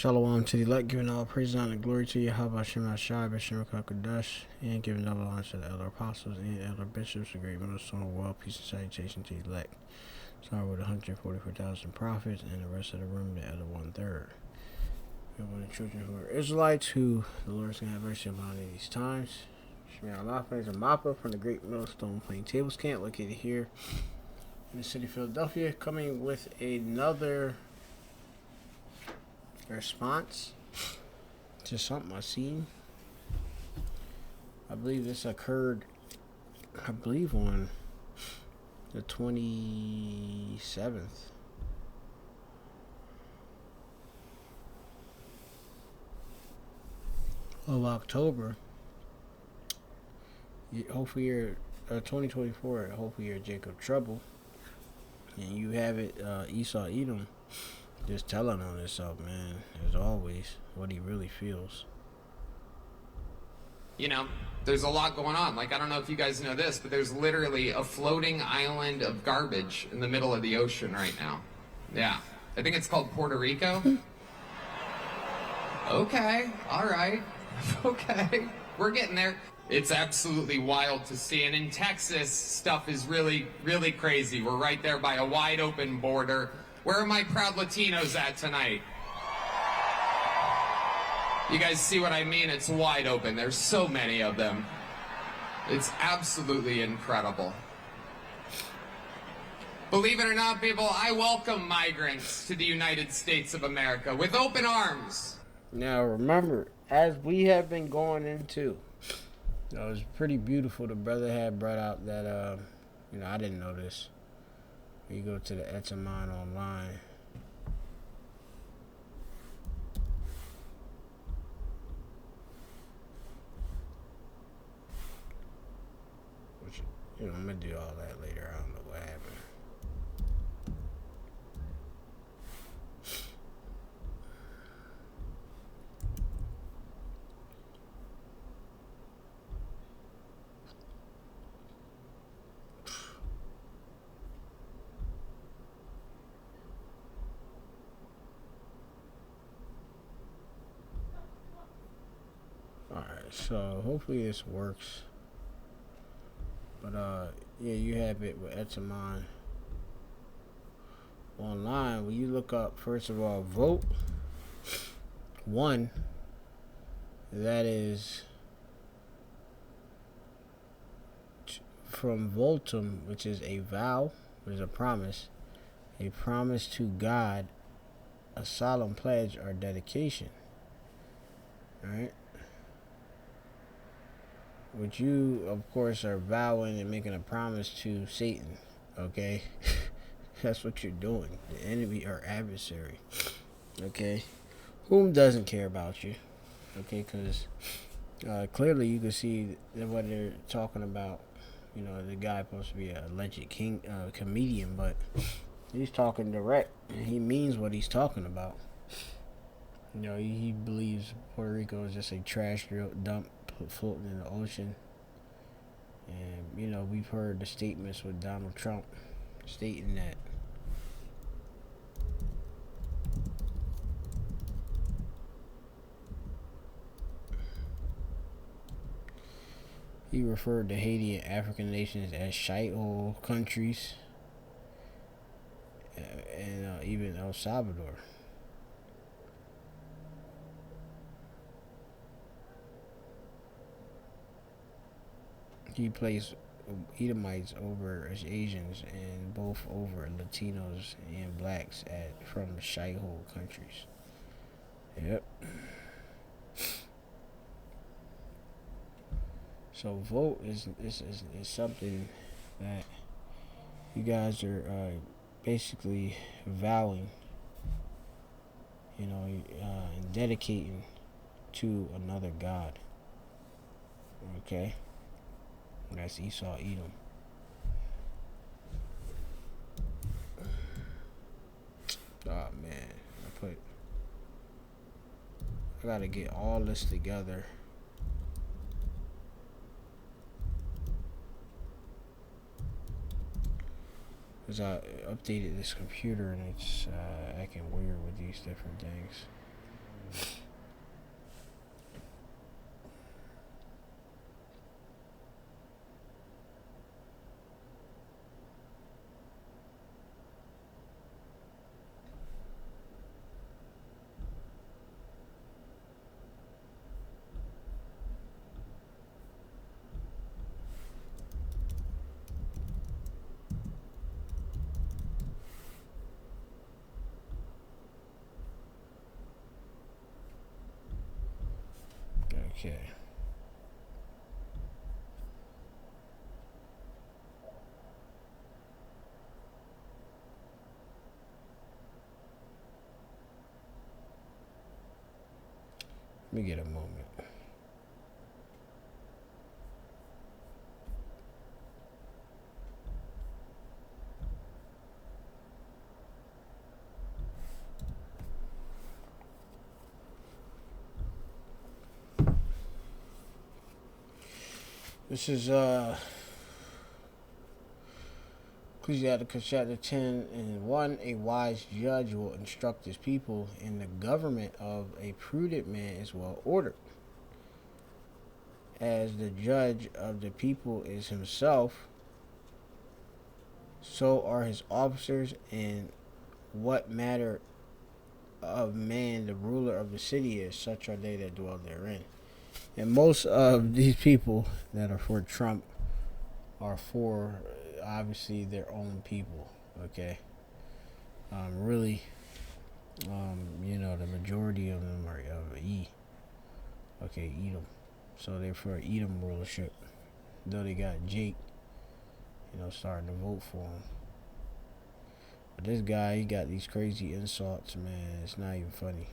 Shalom to the elect, giving all praise, honor, and glory to you. How about Shema Shai, Bashim Kakadash, and giving double honor to the elder apostles and elder bishops, the great millstone, world, peace and salutation to the elect. Start with 144,000 prophets, and the rest of the room, the other one-third. We want the children who are Israelites, who the Lord's going to have mercy upon in these times. Shema Allah, praise and Mappa from the Great Millstone Plaintables Camp, located here in the city of Philadelphia, coming with another response to something I seen. I believe this occurred, on the 27th of October. Hopefully you're 2024. Hopefully you're Jacob Trouble, and you have it. Esau Edom just telling on himself, man, as always, what he really feels. You know, there's a lot going on. Like, I don't know if you guys know this, but there's literally a floating island of garbage in the middle of the ocean right now. Yeah. I think it's called Puerto Rico. Okay. All right. Okay. We're getting there. It's absolutely wild to see. And in Texas, stuff is really, really crazy. We're right there by a wide open border. Where are my proud Latinos at tonight? You guys see what I mean? It's wide open. There's so many of them. It's absolutely incredible. Believe it or not, people, I welcome migrants to the United States of America with open arms. Now, remember, as we have been going into, it was pretty beautiful. The brother had brought out that, I didn't know this. You go to the Etamon online. Which, I'm going to do all that later. I don't know what happened. So hopefully this works. But yeah, you have it with Etamon online. When you look up, first of all, vote one, that is from votum, which is a vow, which is a promise to God, a solemn pledge or dedication. Alright? Which you, of course, are vowing and making a promise to Satan, okay? That's what you're doing. The enemy or adversary, okay? Whom doesn't care about you, okay? Because clearly you can see that what they're talking about. The guy supposed to be a alleged comedian, but he's talking direct, and he means what he's talking about. He believes Puerto Rico is just a trash dump floating in the ocean. And we've heard the statements with Donald Trump stating that he referred to Haiti and African nations as shithole countries, and even El Salvador. He placed Edomites over Asians and both over Latinos and blacks from shithole countries. Yep. So vote is something that you guys are basically vowing, and dedicating to another God. Okay? That's Esau Edom. Oh man, I gotta get all this together. Because I updated this computer and it's acting weird with these different things. Okay. Let me get a moment. This is Ecclesiasticus chapter 10 and 1. A wise judge will instruct his people, and the government of a prudent man is well ordered. As the judge of the people is himself, so are his officers, and what matter of man the ruler of the city is, such are they that dwell therein. And most of these people that are for Trump are for, obviously, their own people. Okay. Really, the majority of them are of E. Okay, Edom. So they're for Edom rulership. Though they got Jake, starting to vote for him. But this guy, he got these crazy insults, man. It's not even funny.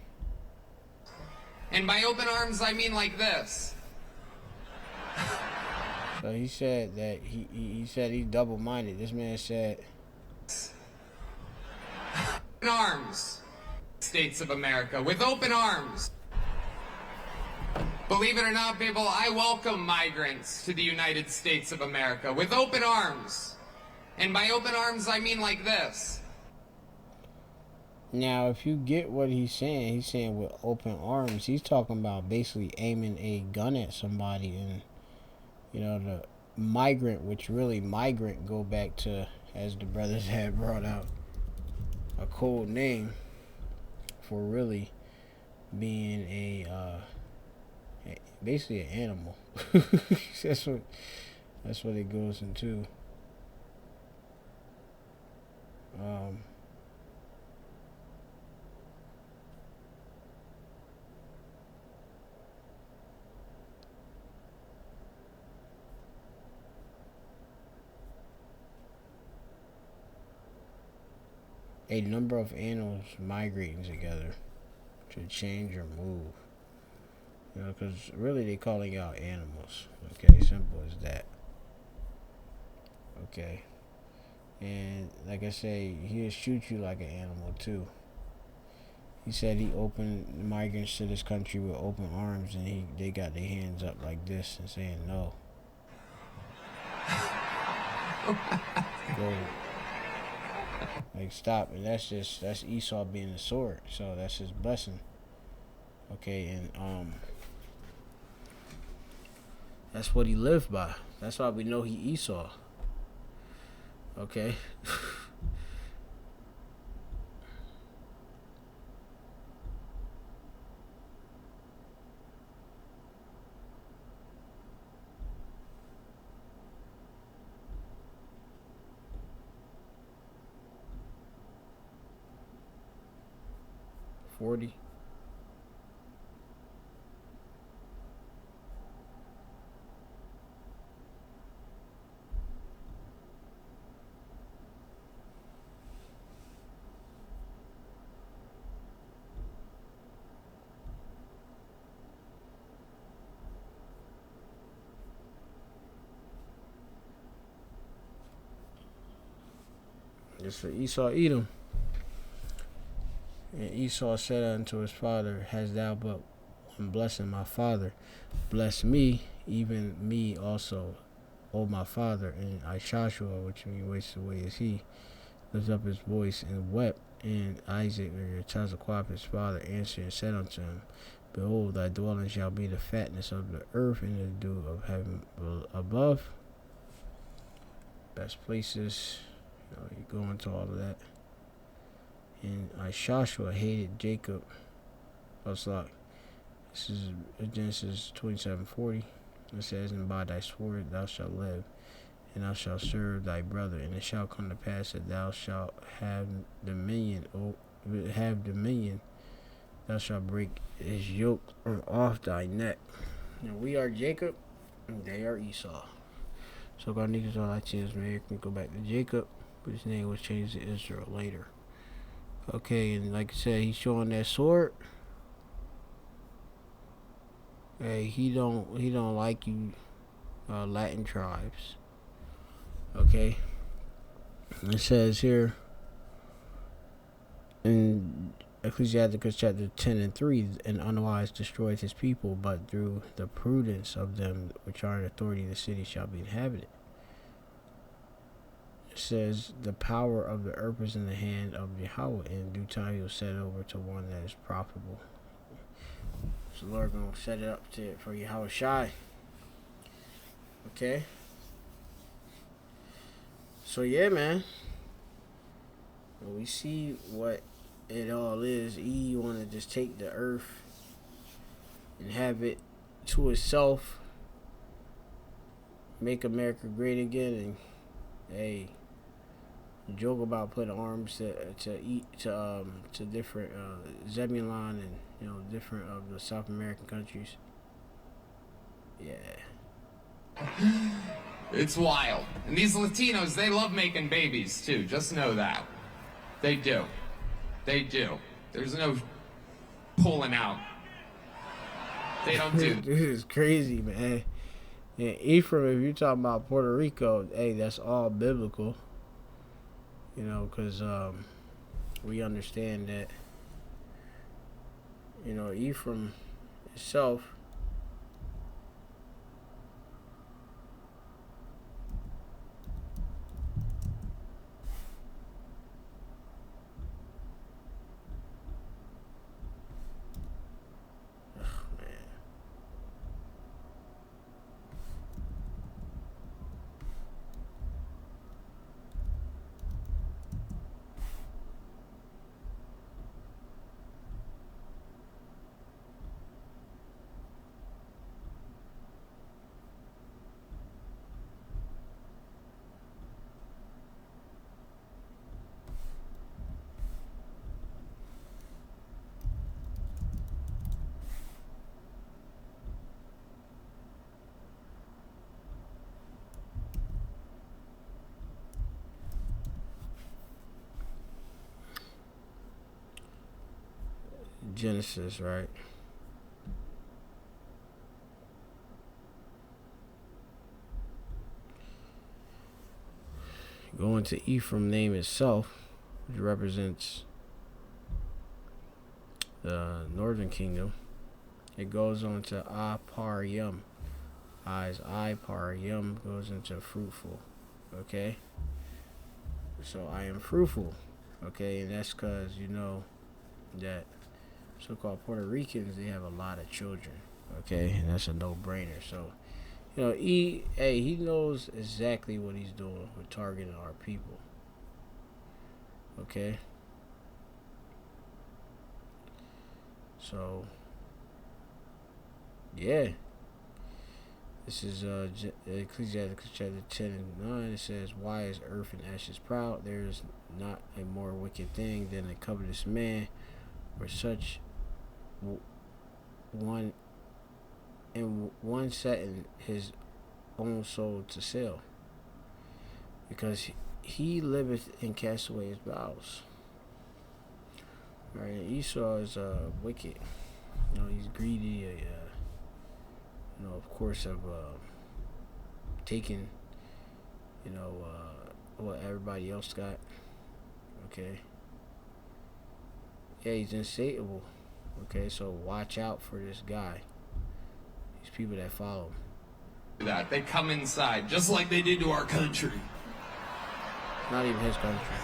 And by open arms, I mean like this. So he said that he said he's double-minded. This man said, Open arms. States of America, with open arms. Believe it or not, people, I welcome migrants to the United States of America with open arms. And by open arms, I mean like this. now, if you get what he's saying with open arms, he's talking about basically aiming a gun at somebody. And, the migrant, which really migrant go back to, as the brothers had brought out, a code name for really being basically an animal. that's what it goes into. A number of animals migrating together to change or move. Because really they calling out animals. Okay, simple as that. Okay. And like I say, he'll shoot you like an animal too. He said he opened migrants to this country with open arms, and they got their hands up like this and saying no. Go. Like, stop. And that's Esau being a sword. So that's his blessing. Okay, and that's what he lived by. That's why we know he Esau. Okay. $40. It's for Esau Edom. And Esau said unto his father, Hast thou but one blessing, my father? Bless me, even me also, O my father. And Ishashua, which means wasted away is he, lifted up his voice and wept And Isaac, or Tetzalcoatl, his father, answered and said unto him, Behold, thy dwelling shall be the fatness of the earth and the dew of heaven above. Best places. You go into all of that. And Joshua hated Jacob. This is Genesis 27:40. It says, And by thy sword thou shalt live, and thou shalt serve thy brother, and it shall come to pass that thou shalt have dominion. Thou shalt break his yoke from off thy neck. Now we are Jacob, and they are Esau. So God needs all Latinos, man, can go back to Jacob, but his name was changed to Israel later. Okay, and like I said, he's showing that sword. Hey, he don't like you, Latin tribes. Okay, it says here in Ecclesiasticus chapter 10:3, and unwise destroyed his people, but through the prudence of them which are in authority, the city shall be inhabited. It says, the power of the earth is in the hand of Yahweh, and in due time he will set it over to one that is profitable. So the Lord gonna set it up for Yahweh Shai. Okay. So yeah, man. When we see what it all is, he wanna just take the earth and have it to itself, make America great again, and hey, joke about putting arms to different Zebulon and different of the South American countries. Yeah. It's wild. And these Latinos, they love making babies too. Just know that. They do. They do. There's no pulling out. They don't do. This is crazy, man. And Ephraim, if you're talking about Puerto Rico, hey, that's all biblical. Because we understand that, Ephraim itself, Genesis, right? Going to Ephraim name itself, which represents the northern kingdom. It goes on to Apar Yum. Par Yum goes into fruitful. Okay? So I am fruitful. Okay? And that's because that so-called Puerto Ricans, they have a lot of children. Okay? And that's a no-brainer. So he knows exactly what he's doing with targeting our people. Okay? So, yeah. This is Ecclesiastes chapter 10:9. It says, Why is earth and ashes proud? There is not a more wicked thing than a covetous man, or such one setting his own soul to sell, because he liveth and cast away his bowels. Right, Esau is wicked. He's greedy. Of course, of taking, what everybody else got. Okay. Yeah, he's insatiable. Okay, so watch out for this guy. These people that follow him. That they come inside just like they did to our country. Not even his country.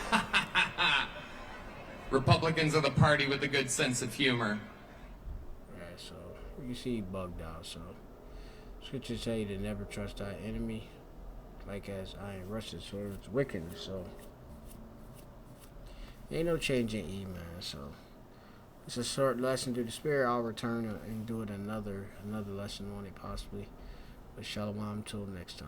Republicans are the party with a good sense of humor. Alright, so you see he bugged out, so scriptures tell you to never trust thy enemy, like as iron rusted swords wickedness, so ain't no change in E, man. So it's a short lesson through the spirit. I'll return and do it another lesson on it possibly. But shalom till next time.